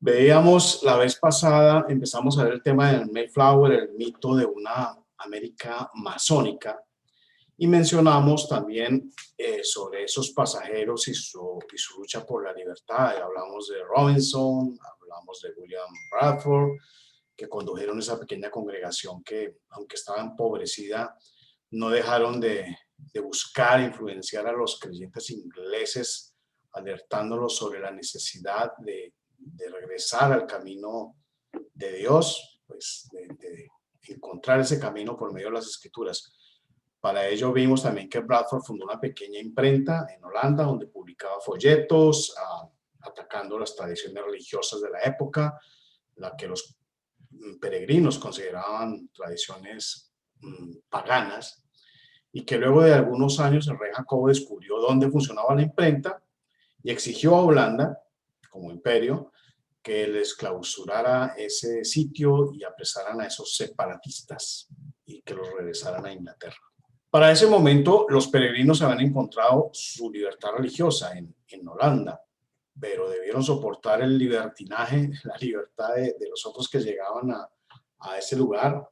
Veíamos la vez pasada, empezamos a ver el tema del Mayflower, el mito de una América masónica, y mencionamos también sobre esos pasajeros y su lucha por la libertad. Hablamos de Robinson, hablamos de William Bradford, que condujeron esa pequeña congregación que, aunque estaba empobrecida, no dejaron de buscar influenciar a los creyentes ingleses, alertándolos sobre la necesidad de regresar al camino de Dios, pues de encontrar ese camino por medio de las escrituras. Para ello vimos también que Bradford fundó una pequeña imprenta en Holanda donde publicaba folletos atacando las tradiciones religiosas de la época, la que los peregrinos consideraban tradiciones paganas, y que luego de algunos años el rey Jacobo descubrió dónde funcionaba la imprenta y exigió a Holanda, como imperio, que les clausurara ese sitio y apresaran a esos separatistas y que los regresaran a Inglaterra. Para ese momento, los peregrinos habían encontrado su libertad religiosa en Holanda, pero debieron soportar el libertinaje, la libertad de los otros que llegaban a ese lugar,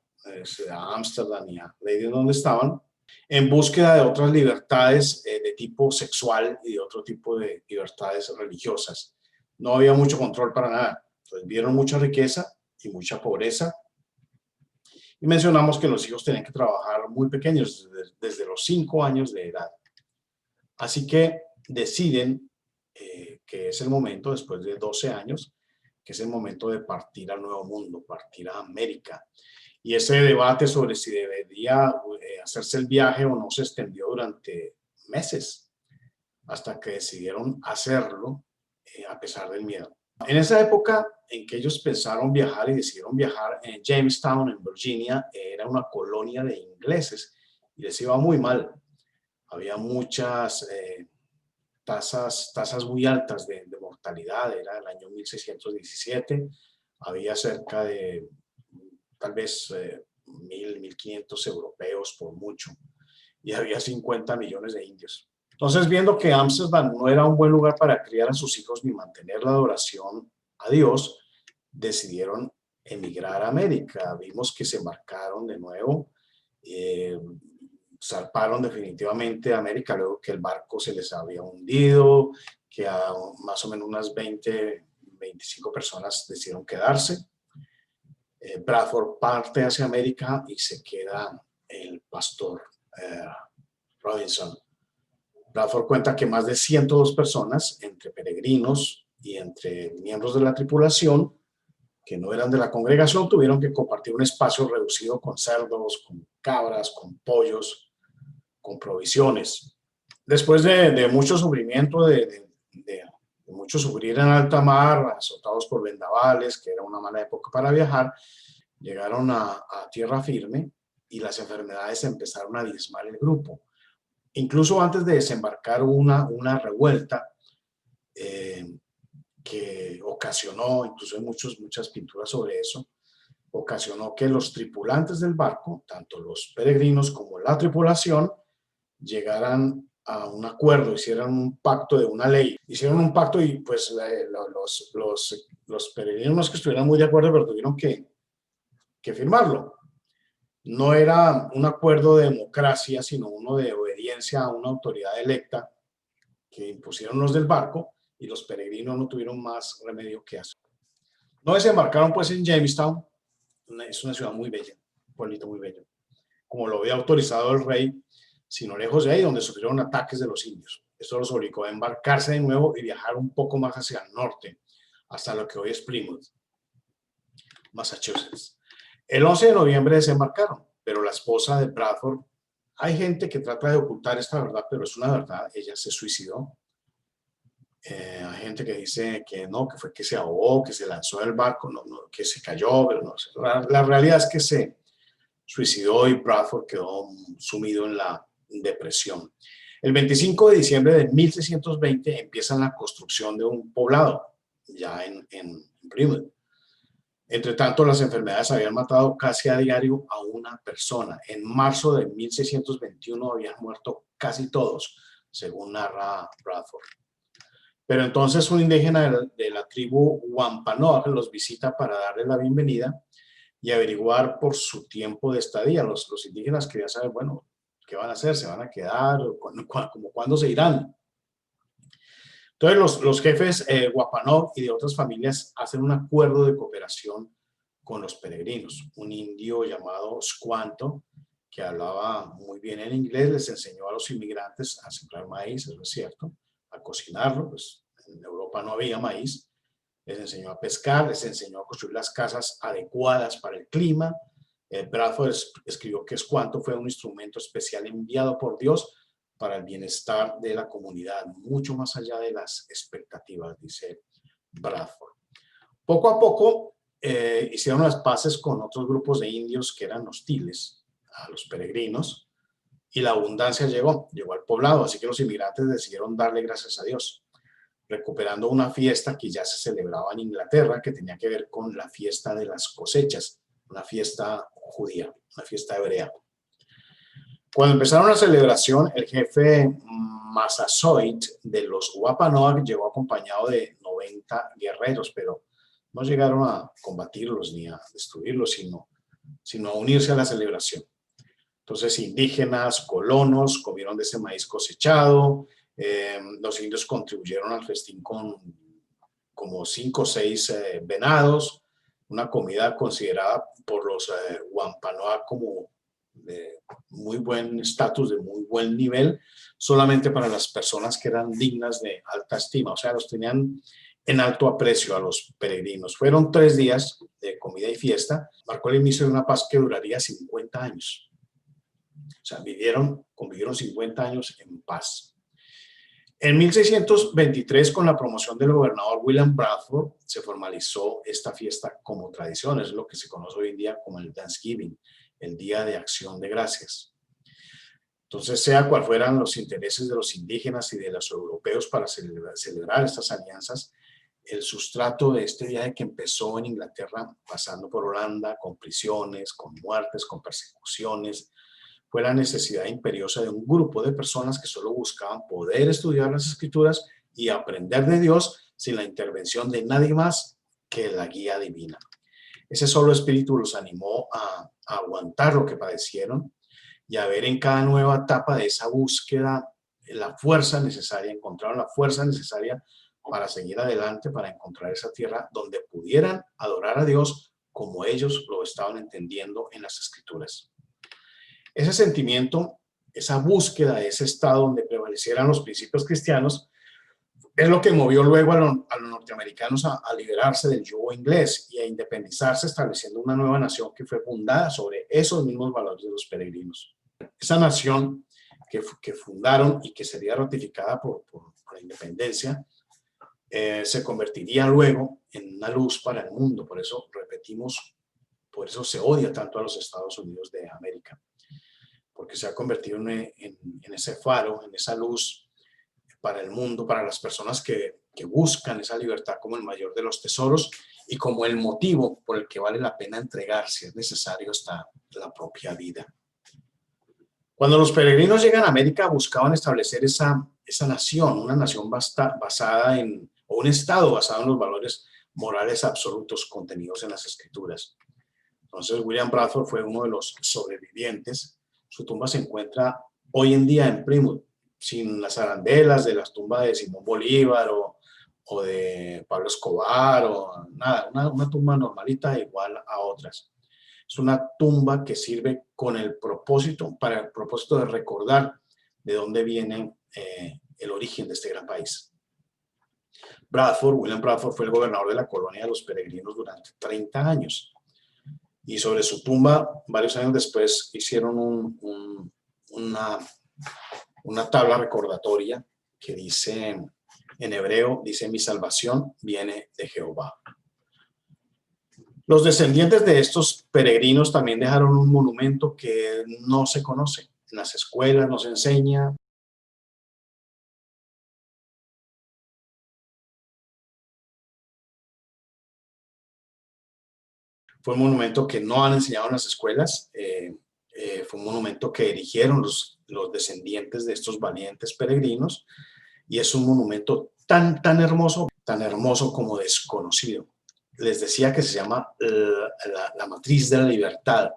a Ámsterdam y a Leiden, donde estaban, en búsqueda de otras libertades de tipo sexual y de otro tipo de libertades religiosas. No había mucho control para nada. Entonces vieron mucha riqueza y mucha pobreza. Y mencionamos que los hijos tenían que trabajar muy pequeños, desde los 5 años de edad. Así que deciden que es el momento, después de 12 años, que es el momento de partir al Nuevo Mundo, partir a América. Y ese debate sobre si debería hacerse el viaje o no se extendió durante meses, hasta que decidieron hacerlo a pesar del miedo. En esa época en que ellos pensaron viajar y decidieron viajar, en Jamestown, en Virginia, era una colonia de ingleses y les iba muy mal. Había muchas tasas muy altas de mortalidad, era el año 1617, había cerca de tal vez 1.500 europeos por mucho, y había 50 millones de indios. Entonces, viendo que Ámsterdam no era un buen lugar para criar a sus hijos ni mantener la adoración a Dios, decidieron emigrar a América. Vimos que se embarcaron de nuevo, zarparon definitivamente a América luego que el barco se les había hundido, que a más o menos unas 25 personas decidieron quedarse. Bradford parte hacia América y se queda el pastor Robinson. Bradford cuenta que más de 102 personas, entre peregrinos y entre miembros de la tripulación, que no eran de la congregación, tuvieron que compartir un espacio reducido con cerdos, con cabras, con pollos, con provisiones. Después de mucho sufrimiento, de mucho sufrir en alta mar, azotados por vendavales, que era una mala época para viajar, llegaron a tierra firme y las enfermedades empezaron a diezmar el grupo. Incluso antes de desembarcar una revuelta que ocasionó, incluso hay muchas pinturas sobre eso, ocasionó que los tripulantes del barco, tanto los peregrinos como la tripulación, llegaran a un acuerdo, hicieran un pacto de una ley. Hicieron un pacto y pues los peregrinos que estuvieran muy de acuerdo, pero tuvieron que firmarlo. No era un acuerdo de democracia, sino uno de obediencia a una autoridad electa que impusieron los del barco, y los peregrinos no tuvieron más remedio que hacer. No desembarcaron pues en Jamestown, es una ciudad muy bella, un pueblito muy bello, como lo había autorizado el rey, sino lejos de ahí, donde sufrieron ataques de los indios. Esto los obligó a embarcarse de nuevo y viajar un poco más hacia el norte, hasta lo que hoy es Plymouth, Massachusetts. El 11 de noviembre desembarcaron, pero la esposa de Bradford, hay gente que trata de ocultar esta verdad, pero es una verdad, ella se suicidó. Hay gente que dice que no, que fue que se ahogó, que se lanzó del barco, no, que se cayó, pero no sé. La realidad es que se suicidó y Bradford quedó sumido en la depresión. El 25 de diciembre de 1620 empiezan la construcción de un poblado, ya en Plymouth. Entre tanto, las enfermedades habían matado casi a diario a una persona. En marzo de 1621 habían muerto casi todos, según narra Bradford. Pero entonces un indígena de la tribu Wampanoag los visita para darle la bienvenida y averiguar por su tiempo de estadía. Los indígenas querían saber, bueno, ¿qué van a hacer? ¿Se van a quedar? ¿Como cuándo se irán? Entonces los jefes Wampanoag y de otras familias hacen un acuerdo de cooperación con los peregrinos. Un indio llamado Squanto, que hablaba muy bien el inglés, les enseñó a los inmigrantes a sembrar maíz, eso es cierto, a cocinarlo, pues en Europa no había maíz, les enseñó a pescar, les enseñó a construir las casas adecuadas para el clima. Bradford escribió que Squanto fue un instrumento especial enviado por Dios para el bienestar de la comunidad, mucho más allá de las expectativas, dice Bradford. Poco a poco hicieron las paces con otros grupos de indios que eran hostiles a los peregrinos y la abundancia llegó al poblado, así que los inmigrantes decidieron darle gracias a Dios, recuperando una fiesta que ya se celebraba en Inglaterra, que tenía que ver con la fiesta de las cosechas, una fiesta judía, una fiesta hebrea. Cuando empezaron la celebración, el jefe Massasoit de los Wampanoag llegó acompañado de 90 guerreros, pero no llegaron a combatirlos ni a destruirlos, sino a unirse a la celebración. Entonces, indígenas, colonos, comieron de ese maíz cosechado. Los indios contribuyeron al festín con como 5 o 6 venados, una comida considerada por los Wampanoag como de muy buen estatus, de muy buen nivel, solamente para las personas que eran dignas de alta estima, o sea, los tenían en alto aprecio a los peregrinos. Fueron 3 días de comida y fiesta, marcó el inicio de una paz que duraría 50 años. O sea, convivieron 50 años en paz. En 1623, con la promoción del gobernador William Bradford, se formalizó esta fiesta como tradición. Es lo que se conoce hoy en día como el Thanksgiving, el Día de Acción de Gracias. Entonces, sea cual fueran los intereses de los indígenas y de los europeos para celebrar estas alianzas, el sustrato de este viaje que empezó en Inglaterra, pasando por Holanda, con prisiones, con muertes, con persecuciones, fue la necesidad imperiosa de un grupo de personas que solo buscaban poder estudiar las Escrituras y aprender de Dios sin la intervención de nadie más que la guía divina. Ese solo espíritu los animó a aguantar lo que padecieron y a ver en cada nueva etapa de esa búsqueda la fuerza necesaria, encontraron la fuerza necesaria para seguir adelante, para encontrar esa tierra donde pudieran adorar a Dios como ellos lo estaban entendiendo en las Escrituras. Ese sentimiento, esa búsqueda, ese estado donde prevalecieran los principios cristianos, es lo que movió luego a los norteamericanos a liberarse del yugo inglés y a independizarse, estableciendo una nueva nación que fue fundada sobre esos mismos valores de los peregrinos. Esa nación que fundaron y que sería ratificada por la independencia, se convertiría luego en una luz para el mundo. Por eso, repetimos, por eso se odia tanto a los Estados Unidos de América, porque se ha convertido en ese faro, en esa luz para el mundo, para las personas que buscan esa libertad como el mayor de los tesoros y como el motivo por el que vale la pena entregar, si es necesario, hasta la propia vida. Cuando los peregrinos llegan a América, buscaban establecer esa nación, una nación basada o un estado basado en los valores morales absolutos contenidos en las Escrituras. Entonces, William Bradford fue uno de los sobrevivientes. Su tumba se encuentra hoy en día en Plymouth, sin las arandelas de las tumbas de Simón Bolívar o de Pablo Escobar o nada, una tumba normalita igual a otras. Es una tumba que sirve para el propósito de recordar de dónde viene el origen de este gran país. William Bradford fue el gobernador de la colonia de los peregrinos durante 30 años. Y sobre su tumba, varios años después, hicieron una tabla recordatoria que dice, en hebreo, dice: mi salvación viene de Jehová. Los descendientes de estos peregrinos también dejaron un monumento que no se conoce. En las escuelas no se enseña. Fue un monumento que no han enseñado en las escuelas. Fue un monumento que erigieron los descendientes de estos valientes peregrinos, y es un monumento tan hermoso como desconocido. Les decía que se llama la matriz de la libertad,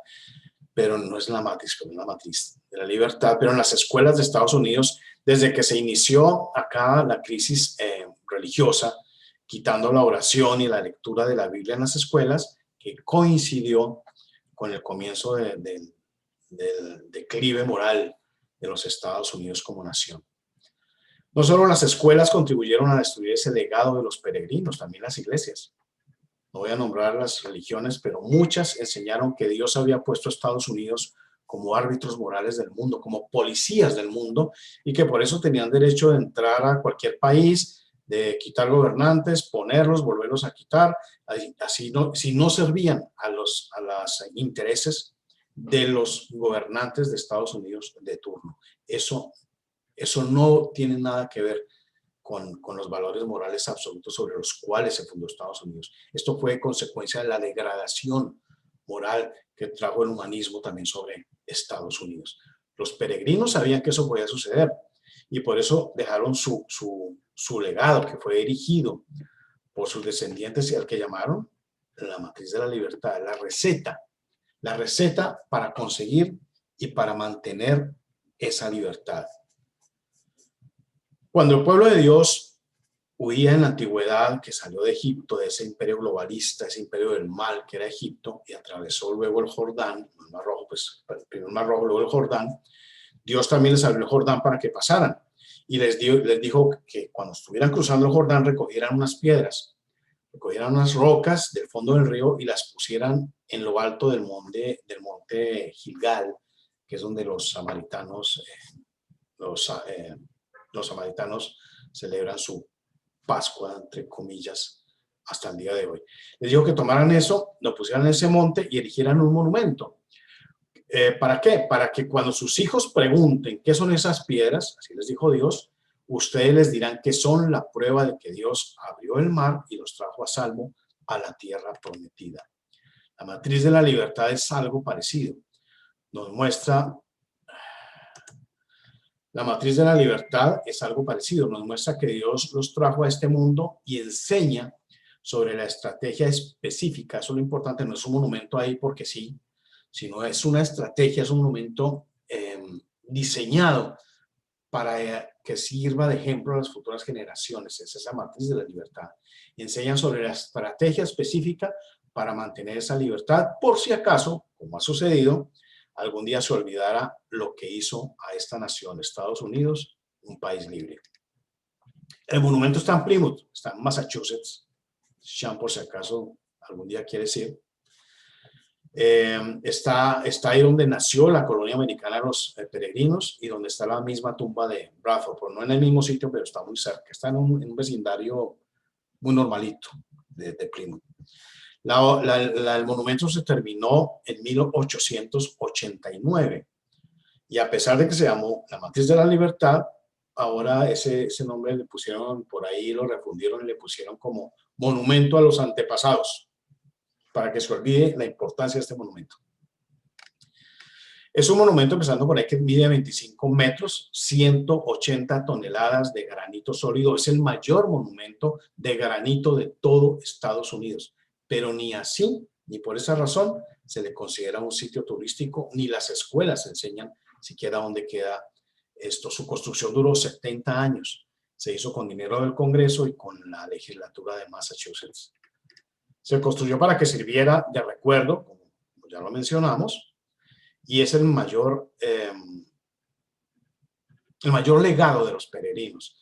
pero no es la matriz, pero es la matriz de la libertad. Pero en las escuelas de Estados Unidos, desde que se inició acá la crisis religiosa, quitando la oración y la lectura de la Biblia en las escuelas, que coincidió con el comienzo del declive moral de los Estados Unidos como nación. No solo las escuelas contribuyeron a destruir ese legado de los peregrinos, también las iglesias. No voy a nombrar las religiones, pero muchas enseñaron que Dios había puesto a Estados Unidos como árbitros morales del mundo, como policías del mundo, y que por eso tenían derecho de entrar a cualquier país, de quitar gobernantes, ponerlos, volverlos a quitar, así no, si no servían a los intereses de los gobernantes de Estados Unidos de turno. Eso no tiene nada que ver con los valores morales absolutos sobre los cuales se fundó Estados Unidos. Esto fue consecuencia de la degradación moral que trajo el humanismo también sobre Estados Unidos. Los peregrinos sabían que eso podía suceder y por eso dejaron su legado, que fue erigido por sus descendientes y al que llamaron la matriz de la libertad, la receta para conseguir y para mantener esa libertad. Cuando el pueblo de Dios huía en la antigüedad, que salió de Egipto, de ese imperio globalista, ese imperio del mal que era Egipto, y atravesó luego el Jordán, el Mar Rojo, pues primero el Mar Rojo, luego el Jordán, Dios también les abrió el Jordán para que pasaran. Y les dijo que cuando estuvieran cruzando el Jordán recogieran unas piedras, recogieran unas rocas del fondo del río y las pusieran en lo alto del monte Gilgal, que es donde los samaritanos celebran su Pascua, entre comillas, hasta el día de hoy. Les dijo que tomaran eso, lo pusieran en ese monte y erigieran un monumento. ¿Para qué? Para que cuando sus hijos pregunten qué son esas piedras, así les dijo Dios, ustedes les dirán que son la prueba de que Dios abrió el mar y los trajo a salvo a la tierra prometida. La matriz de la libertad es algo parecido. Nos muestra... La matriz de la libertad es algo parecido. Nos muestra que Dios los trajo a este mundo y enseña sobre la estrategia específica. Eso es lo importante. No es un monumento ahí porque sí, sino es una estrategia, es un monumento diseñado para que sirva de ejemplo a las futuras generaciones. Es esa matriz de la libertad. Y enseñan sobre la estrategia específica para mantener esa libertad, por si acaso, como ha sucedido, algún día se olvidara lo que hizo a esta nación, Estados Unidos, un país libre. El monumento está en Plymouth, está en Massachusetts, Sean, por si acaso algún día quiere ir. Está ahí donde nació la colonia americana de los peregrinos y donde está la misma tumba de Bradford, no en el mismo sitio, pero está muy cerca, está en un vecindario muy normalito de Plymouth. El monumento se terminó en 1889 y a pesar de que se llamó la matriz de la libertad, ahora ese nombre le pusieron, por ahí lo refundieron y le pusieron como monumento a los antepasados, para que se olvide la importancia de este monumento. Es un monumento, empezando por ahí, que mide 25 metros, 180 toneladas de granito sólido. Es el mayor monumento de granito de todo Estados Unidos. Pero ni así, ni por esa razón, se le considera un sitio turístico, ni las escuelas enseñan siquiera dónde queda esto. Su construcción duró 70 años. Se hizo con dinero del Congreso y con la legislatura de Massachusetts. Se construyó para que sirviera de recuerdo, como ya lo mencionamos, y es el mayor legado de los peregrinos.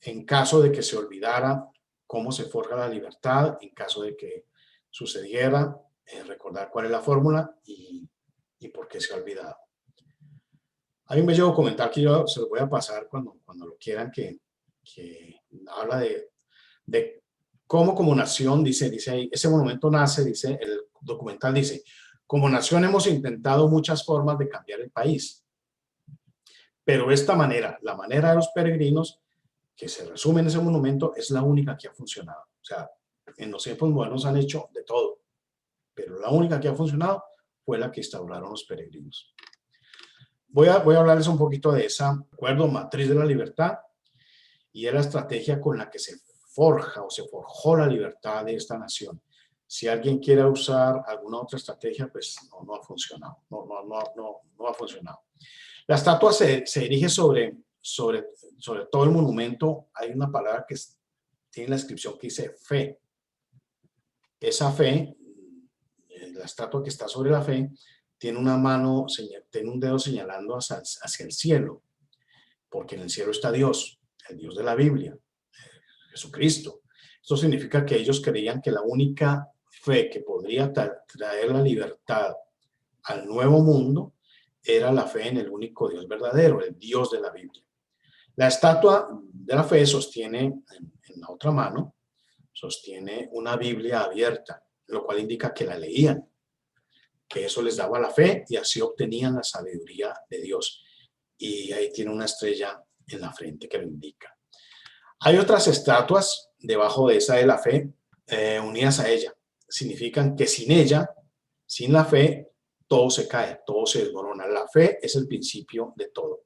En caso de que se olvidara cómo se forja la libertad, en caso de que sucediera, recordar cuál es la fórmula y por qué se ha olvidado. Hay un bello documental que yo se lo voy a pasar cuando lo quieran, que habla de cómo como nación, dice ahí, ese monumento nace, dice, el documental dice, como nación hemos intentado muchas formas de cambiar el país, pero esta manera, la manera de los peregrinos, que se resume en ese monumento, es la única que ha funcionado. O sea, en los tiempos modernos han hecho de todo, pero la única que ha funcionado fue la que instauraron los peregrinos. Voy a hablarles un poquito de esa acuerdo, matriz de la libertad, y es la estrategia con la que se forja o se forjó la libertad de esta nación. Si alguien quiere usar alguna otra estrategia, pues no ha funcionado, no ha funcionado. La estatua se erige sobre todo el monumento. Hay una palabra que tiene la inscripción que dice fe. Esa fe, la estatua que está sobre la fe, tiene una mano, tiene un dedo señalando hacia el cielo, porque en el cielo está Dios, el Dios de la Biblia, Jesucristo. Esto significa que ellos creían que la única fe que podría traer la libertad al nuevo mundo era la fe en el único Dios verdadero, el Dios de la Biblia. La estatua de la fe sostiene en la otra mano, sostiene una Biblia abierta, lo cual indica que la leían, que eso les daba la fe y así obtenían la sabiduría de Dios. Y ahí tiene una estrella en la frente que lo indica. Hay otras estatuas debajo de esa de la fe, unidas a ella. Significan que sin ella, sin la fe, todo se cae, todo se desmorona. La fe es el principio de todo.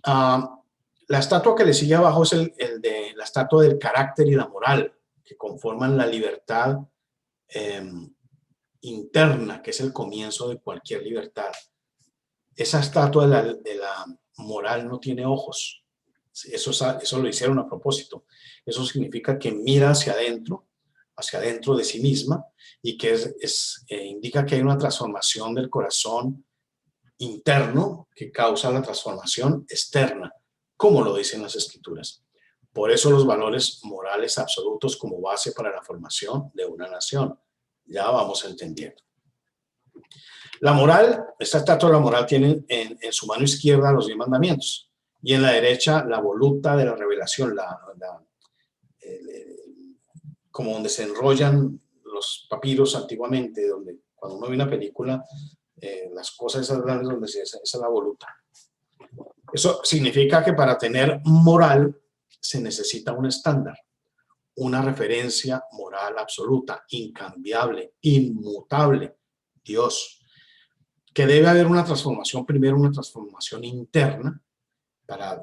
La estatua que le sigue abajo es el de la estatua del carácter y la moral, que conforman la libertad interna, que es el comienzo de cualquier libertad. Esa estatua de la moral no tiene ojos. Eso lo hicieron a propósito. Eso significa que mira hacia adentro de sí misma, y que indica que hay una transformación del corazón interno que causa la transformación externa, como lo dicen las Escrituras. Por eso los valores morales absolutos como base para la formación de una nación. Ya vamos entendiendo. La moral, esta estatua de la moral tiene en su mano izquierda los 10 mandamientos y en la derecha la voluta de la revelación, como donde se enrollan los papiros antiguamente, donde cuando uno ve una película, las cosas esas grandes, donde esa es la voluta. Eso significa que para tener moral se necesita un estándar, una referencia moral absoluta, incambiable, inmutable, Dios. Que debe haber una transformación, primero una transformación interna,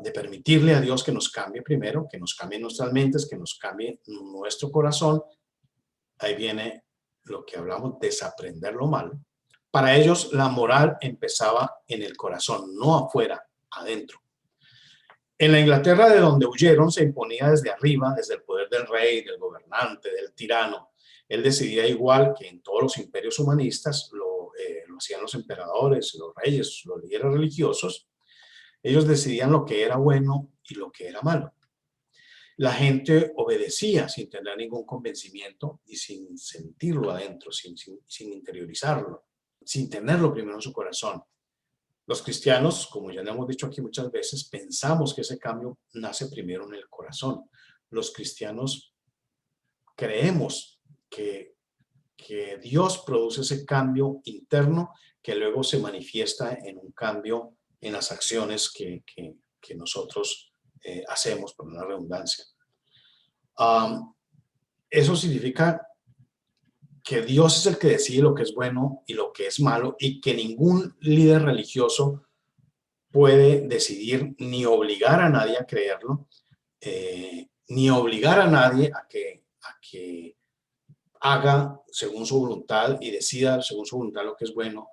de permitirle a Dios que nos cambie primero, que nos cambie nuestras mentes, que nos cambie nuestro corazón. Ahí viene lo que hablamos, desaprender lo malo. Para ellos la moral empezaba en el corazón, no afuera, adentro. En la Inglaterra de donde huyeron se imponía desde arriba, desde el poder del rey, del gobernante, del tirano. Él decidía, igual que en todos los imperios humanistas, lo hacían los emperadores, los reyes, los líderes religiosos. Ellos decidían lo que era bueno y lo que era malo. La gente obedecía sin tener ningún convencimiento y sin sentirlo adentro, sin interiorizarlo, sin tenerlo primero en su corazón. Los cristianos, como ya le hemos dicho aquí muchas veces, pensamos que ese cambio nace primero en el corazón. Los cristianos creemos que Dios produce ese cambio interno que luego se manifiesta en un cambio en las acciones que nosotros hacemos, por una redundancia. Eso significa que Dios es el que decide lo que es bueno y lo que es malo, y que ningún líder religioso puede decidir ni obligar a nadie a creerlo, ni obligar a nadie a que haga según su voluntad y decida según su voluntad lo que es bueno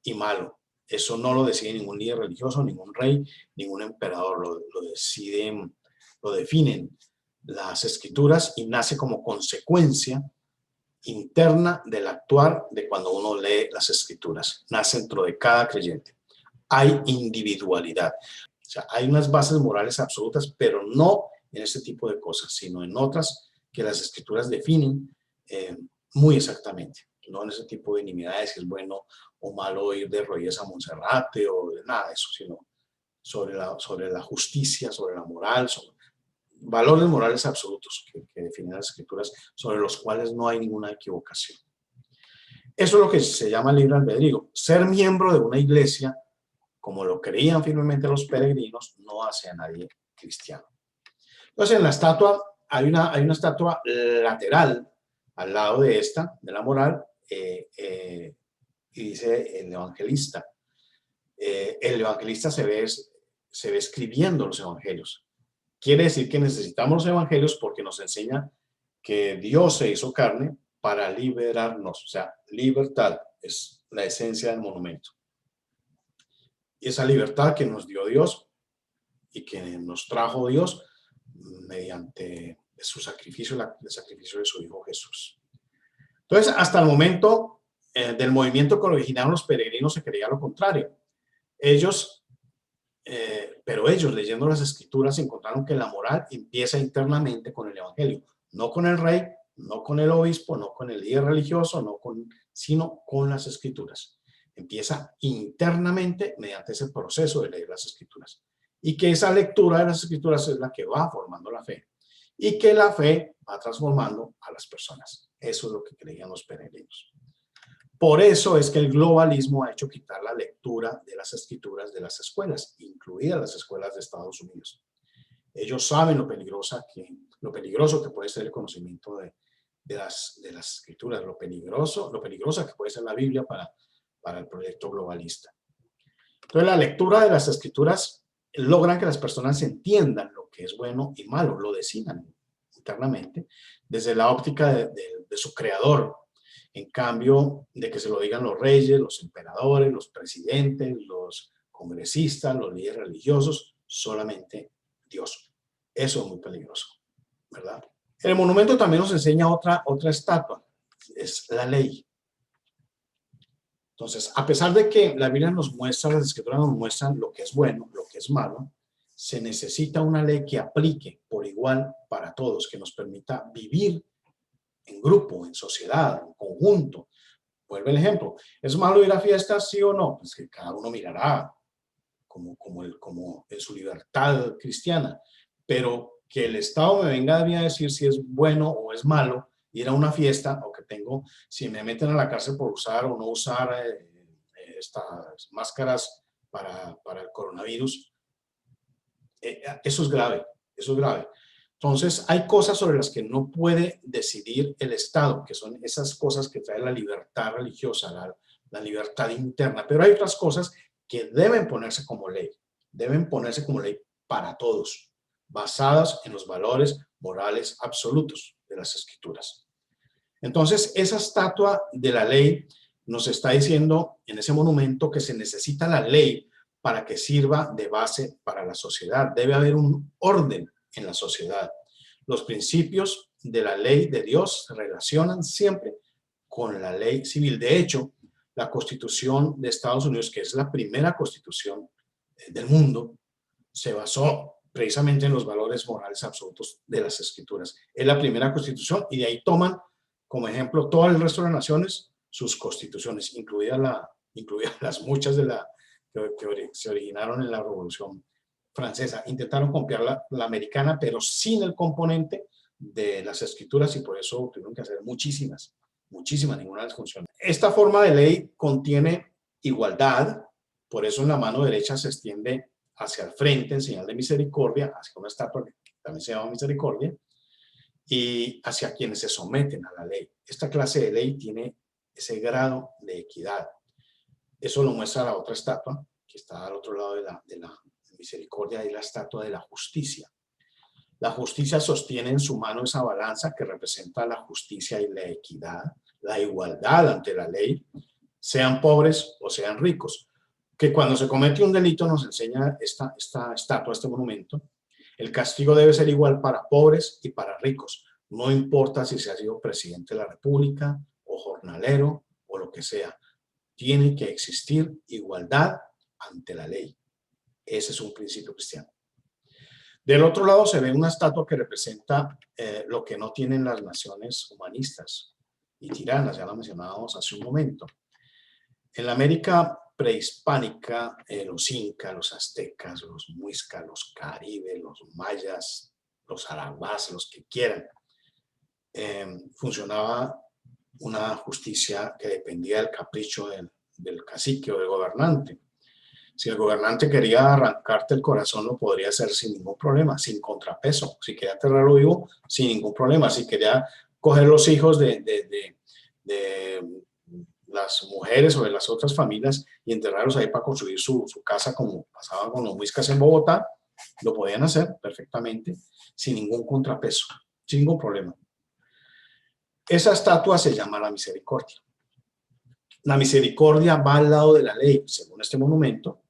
y malo. Eso no lo decide ningún líder religioso, ningún rey, ningún emperador. Lo definen las Escrituras y nace como consecuencia interna del actuar de cuando uno lee las Escrituras. Nace dentro de cada creyente. Hay individualidad. O sea, hay unas bases morales absolutas, pero no en este tipo de cosas, sino en otras que las Escrituras definen muy exactamente. No en ese tipo de nimiedades, si es bueno o malo ir de rodillas a Monserrate o de nada de eso, sino sobre la justicia, sobre la moral, sobre valores morales absolutos que definen las Escrituras, sobre los cuales no hay ninguna equivocación. Eso es lo que se llama libre albedrío. Ser miembro de una iglesia, como lo creían firmemente los peregrinos, no hace a nadie cristiano. Entonces, en la estatua hay una estatua lateral al lado de esta, de la moral, y dice el evangelista. El evangelista se ve escribiendo los evangelios. Quiere decir que necesitamos los evangelios porque nos enseña que Dios se hizo carne para liberarnos. O sea, libertad es la esencia del monumento. Y esa libertad que nos dio Dios y que nos trajo Dios mediante su sacrificio, el sacrificio de su Hijo Jesús. Entonces, hasta el momento del movimiento que originaron los peregrinos se creía lo contrario. Pero ellos, leyendo las Escrituras, encontraron que la moral empieza internamente con el Evangelio, no con el rey, no con el obispo, no con el líder religioso, sino con las Escrituras. Empieza internamente mediante ese proceso de leer las Escrituras. Y que esa lectura de las Escrituras es la que va formando la fe. Y que la fe va transformando a las personas. Eso es lo que creían los peregrinos. Por eso es que el globalismo ha hecho quitar la lectura de las Escrituras de las escuelas, incluidas las escuelas de Estados Unidos. Ellos saben lo peligroso que puede ser el conocimiento de las Escrituras, lo peligrosa que puede ser la Biblia para el proyecto globalista. Entonces, la lectura de las Escrituras logra que las personas entiendan lo que es bueno y malo, lo decidan internamente desde la óptica de su creador. En cambio de que se lo digan los reyes, los emperadores, los presidentes, los congresistas, los líderes religiosos, solamente Dios. Eso es muy peligroso, ¿verdad? El monumento también nos enseña otra estatua, es la ley. Entonces, a pesar de que la Biblia nos muestra, las Escrituras nos muestran lo que es bueno, lo que es malo, se necesita una ley que aplique por igual para todos, que nos permita vivir en grupo, en sociedad, en conjunto. Vuelve el ejemplo. ¿Es malo ir a fiestas, sí o no? Pues que cada uno mirará como en su libertad cristiana. Pero que el Estado me venga a mí a decir si es bueno o es malo ir a una fiesta, o que si me meten a la cárcel por usar o no usar estas máscaras para el coronavirus, eso es grave, eso es grave. Entonces, hay cosas sobre las que no puede decidir el Estado, que son esas cosas que trae la libertad religiosa, la libertad interna, pero hay otras cosas que deben ponerse como ley para todos, basadas en los valores morales absolutos de las Escrituras. Entonces, esa estatua de la ley nos está diciendo en ese monumento que se necesita la ley para que sirva de base para la sociedad. Debe haber un orden en la sociedad. Los principios de la ley de Dios se relacionan siempre con la ley civil. De hecho, la Constitución de Estados Unidos, que es la primera constitución del mundo, se basó precisamente en los valores morales absolutos de las Escrituras. Es la primera constitución y de ahí toman como ejemplo todo el resto de las naciones, sus constituciones, incluidas las muchas que se originaron en la Revolución Francesa. Intentaron copiar la americana, pero sin el componente de las Escrituras, y por eso tuvieron que hacer muchísimas, ninguna les funciona. Esta forma de ley contiene igualdad, por eso en la mano derecha se extiende hacia el frente en señal de misericordia, hacia una estatua que también se llama misericordia, y hacia quienes se someten a la ley. Esta clase de ley tiene ese grado de equidad. Eso lo muestra la otra estatua, que está al otro lado de la misericordia, y la estatua de la justicia. La justicia sostiene en su mano esa balanza que representa la justicia y la equidad, la igualdad ante la ley, sean pobres o sean ricos. Que cuando se comete un delito, nos enseña esta estatua, este monumento, el castigo debe ser igual para pobres y para ricos. No importa si se ha sido presidente de la República o jornalero o lo que sea. Tiene que existir igualdad ante la ley. Ese es un principio cristiano. Del otro lado se ve una estatua que representa lo que no tienen las naciones humanistas y tiranas, ya lo mencionábamos hace un momento. En la América prehispánica, los incas, los aztecas, los muiscas, los caribes, los mayas, los arahuás, los que quieran, funcionaba una justicia que dependía del capricho del cacique o del gobernante. Si el gobernante quería arrancarte el corazón, lo podría hacer sin ningún problema, sin contrapeso. Si quería enterrarlo vivo, sin ningún problema. Si quería coger los hijos de las mujeres o de las otras familias y enterrarlos ahí para construir su casa, como pasaba con los muiscas en Bogotá, Lo podían hacer perfectamente, sin ningún contrapeso, sin ningún problema. Esa estatua se llama la misericordia. La misericordia va al lado de la ley, según este monumento,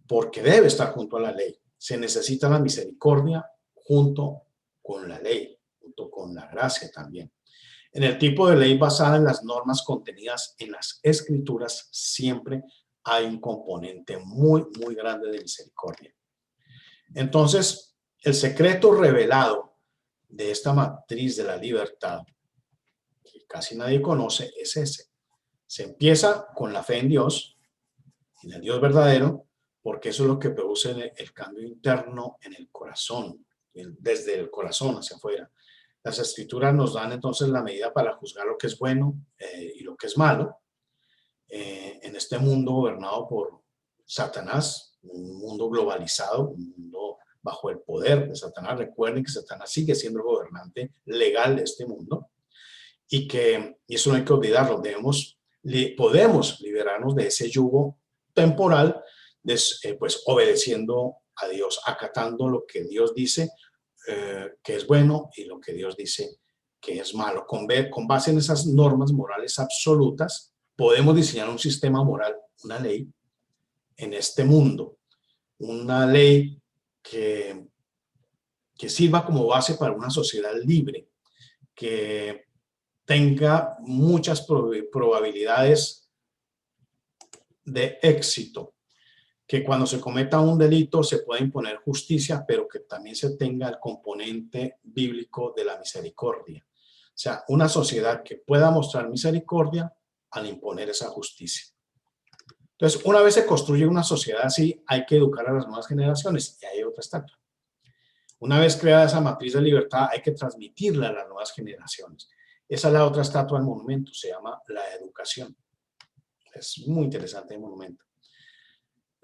porque debe estar junto a la ley. Se necesita la misericordia junto con la ley, junto con la gracia también. En el tipo de ley basada en las normas contenidas en las escrituras, siempre hay un componente muy, muy grande de misericordia. Entonces, el secreto revelado de esta matriz de la libertad, que casi nadie conoce, es ese. Se empieza con la fe en Dios, en el Dios verdadero, porque eso es lo que produce el cambio interno en el corazón, desde el corazón hacia afuera. Las escrituras nos dan entonces la medida para juzgar lo que es bueno y lo que es malo en este mundo gobernado por Satanás, un mundo globalizado, un mundo bajo el poder de Satanás. Recuerden que Satanás sigue siendo el gobernante legal de este mundo y eso no hay que olvidarlo. Podemos liberarnos de ese yugo temporal, pues obedeciendo a Dios, acatando lo que Dios dice que es bueno y lo que Dios dice que es malo. Con base en esas normas morales absolutas, podemos diseñar un sistema moral, una ley en este mundo, una ley que sirva como base para una sociedad libre, que tenga muchas probabilidades de éxito, que cuando se cometa un delito se pueda imponer justicia, pero que también se tenga el componente bíblico de la misericordia. O sea, una sociedad que pueda mostrar misericordia al imponer esa justicia. Entonces, una vez se construye una sociedad así, hay que educar a las nuevas generaciones y hay otra estatua. Una vez creada esa matriz de libertad, hay que transmitirla a las nuevas generaciones. Esa es la otra estatua del monumento, se llama la educación. Es muy interesante el monumento.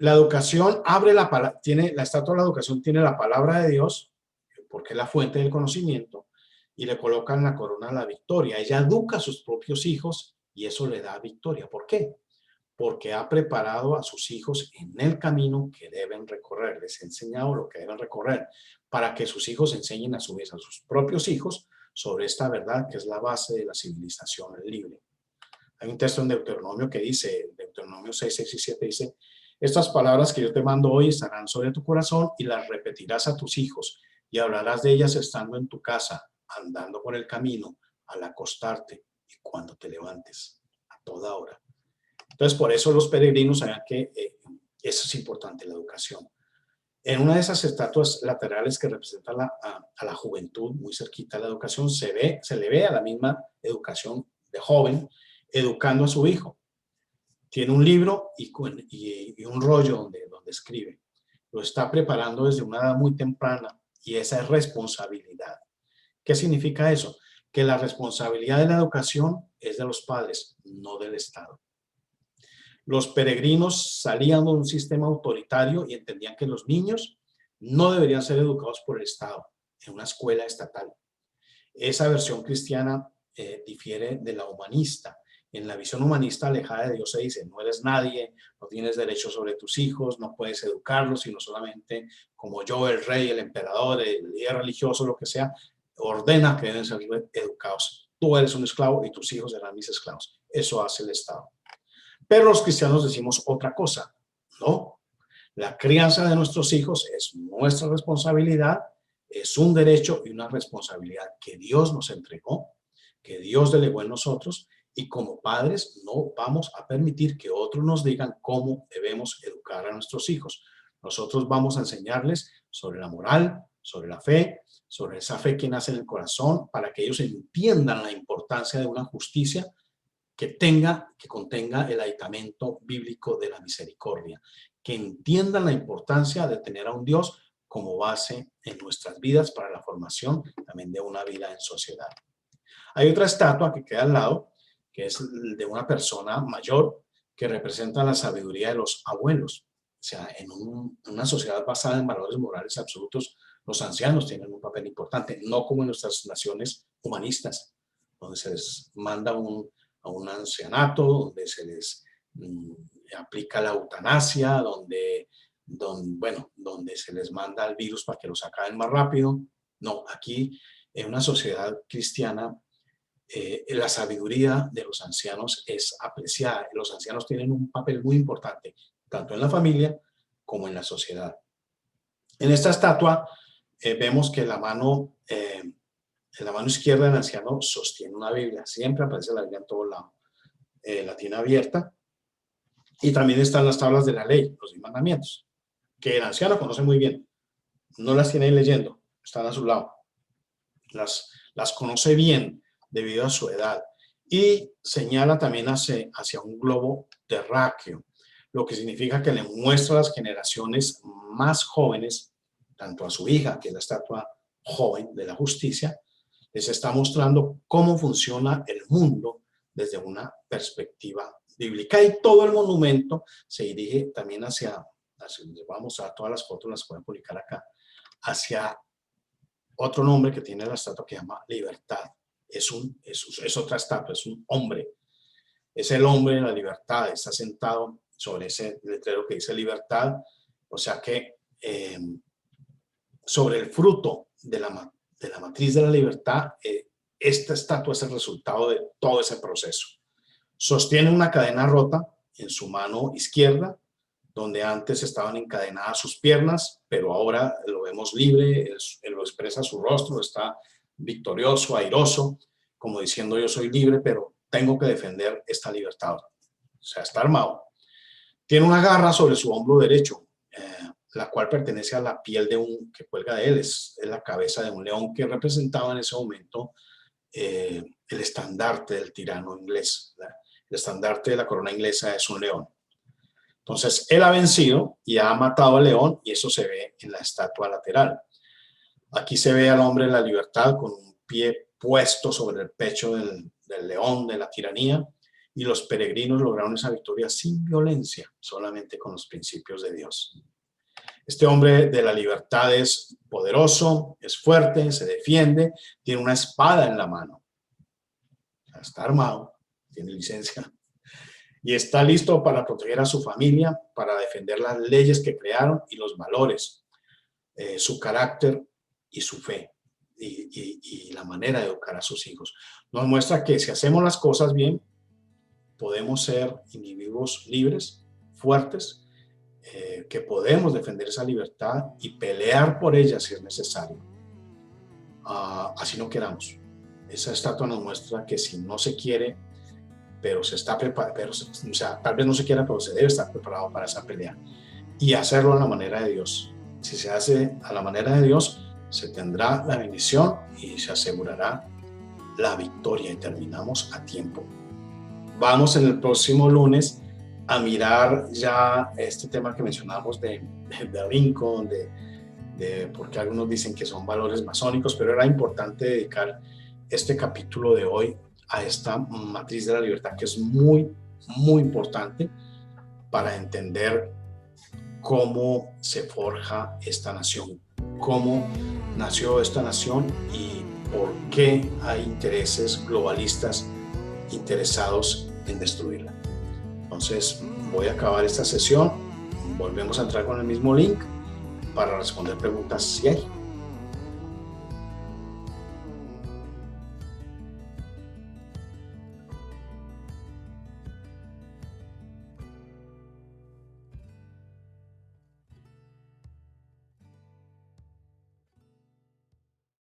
La educación abre la palabra, la estatua de la educación tiene la palabra de Dios, porque es la fuente del conocimiento, y le colocan la corona de la victoria. Ella educa a sus propios hijos y eso le da victoria. ¿Por qué? Porque ha preparado a sus hijos en el camino que deben recorrer. Les ha enseñado lo que deben recorrer para que sus hijos enseñen a su vez a sus propios hijos sobre esta verdad que es la base de la civilización libre. Hay un texto en Deuteronomio que dice, Deuteronomio 6, 6 y 7 dice: estas palabras que yo te mando hoy estarán sobre tu corazón y las repetirás a tus hijos y hablarás de ellas estando en tu casa, andando por el camino, al acostarte y cuando te levantes, a toda hora. Entonces, por eso los peregrinos saben que eso es importante, la educación. En una de esas estatuas laterales que representa a la juventud, muy cerquita de la educación, se le ve a la misma educación de joven, educando a su hijo. Tiene un libro y un rollo donde escribe. Lo está preparando desde una edad muy temprana y esa es responsabilidad. ¿Qué significa eso? Que la responsabilidad de la educación es de los padres, no del Estado. Los peregrinos salían de un sistema autoritario y entendían que los niños no deberían ser educados por el Estado en una escuela estatal. Esa versión cristiana difiere de la humanista. En la visión humanista alejada de Dios se dice: no eres nadie, no tienes derecho sobre tus hijos, no puedes educarlos, sino solamente como yo, el rey, el emperador, el líder religioso, lo que sea, ordena que deben ser educados. Tú eres un esclavo y tus hijos serán mis esclavos. Eso hace el Estado. Pero los cristianos decimos otra cosa. No, la crianza de nuestros hijos es nuestra responsabilidad, es un derecho y una responsabilidad que Dios nos entregó, que Dios delegó en nosotros, y como padres no vamos a permitir que otros nos digan cómo debemos educar a nuestros hijos. Nosotros vamos a enseñarles sobre la moral, sobre la fe, sobre esa fe que nace en el corazón, para que ellos entiendan la importancia de una justicia que contenga el aditamento bíblico de la misericordia, que entiendan la importancia de tener a un Dios como base en nuestras vidas para la formación también de una vida en sociedad. Hay otra estatua que queda al lado, que es de una persona mayor que representa la sabiduría de los abuelos. O sea, en una sociedad basada en valores morales absolutos, los ancianos tienen un papel importante, no como en nuestras naciones humanistas, donde se les manda a un ancianato, donde se les aplica la eutanasia, donde donde se les manda el virus para que los acaben más rápido. No, aquí en una sociedad cristiana la sabiduría de los ancianos es apreciada. Los ancianos tienen un papel muy importante, tanto en la familia como en la sociedad. En esta estatua vemos que en la mano izquierda del anciano sostiene una Biblia. Siempre aparece la Biblia en todos lados. La tiene abierta. Y también están las tablas de la ley, los 10 mandamientos, que el anciano conoce muy bien. No las tiene ahí leyendo, están a su lado. Las conoce bien debido a su edad. Y señala también hacia un globo terráqueo, lo que significa que le muestra a las generaciones más jóvenes, tanto a su hija, que es la estatua joven de la justicia, les está mostrando cómo funciona el mundo desde una perspectiva bíblica. Y todo el monumento se dirige también les voy a mostrar todas las fotos, las pueden publicar acá, hacia otro nombre que tiene la estatua que se llama Libertad. Es otra estatua, es un hombre. Es el hombre de la libertad, está sentado sobre ese letrero que dice Libertad. O sea que sobre el fruto de la matriz de la libertad, esta estatua es el resultado de todo ese proceso. Sostiene una cadena rota en su mano izquierda, donde antes estaban encadenadas sus piernas, pero ahora lo vemos libre, él lo expresa su rostro, está victorioso, airoso, como diciendo yo soy libre, pero tengo que defender esta libertad. O sea, está armado. Tiene una garra sobre su hombro derecho, la cual pertenece a la piel que cuelga de él, es la cabeza de un león que representaba en ese momento el estandarte del tirano inglés. El estandarte de la corona inglesa es un león. Entonces, él ha vencido y ha matado al león, y eso se ve en la estatua lateral. Aquí se ve al hombre de la libertad con un pie puesto sobre el pecho del león de la tiranía, y los peregrinos lograron esa victoria sin violencia, solamente con los principios de Dios. Este hombre de la libertad es poderoso, es fuerte, se defiende, tiene una espada en la mano. Está armado, tiene licencia. Y está listo para proteger a su familia, para defender las leyes que crearon y los valores, su carácter y su fe, y la manera de educar a sus hijos. Nos muestra que si hacemos las cosas bien, podemos ser individuos libres, fuertes, que podemos defender esa libertad y pelear por ella si es necesario. Así no queramos. Esa estatua nos muestra que si no se quiere, pero se está preparado, o sea, tal vez no se quiera, pero se debe estar preparado para esa pelea y hacerlo a la manera de Dios. Si se hace a la manera de Dios, se tendrá la bendición y se asegurará la victoria, y terminamos a tiempo. Vamos en el próximo lunes a mirar ya este tema que mencionamos de Lincoln, porque algunos dicen que son valores masónicos, pero era importante dedicar este capítulo de hoy a esta matriz de la libertad, que es muy, muy importante para entender cómo se forja esta nación, cómo nació esta nación y por qué hay intereses globalistas interesados en destruirla. Entonces, voy a acabar esta sesión. Volvemos a entrar con el mismo link para responder preguntas si hay.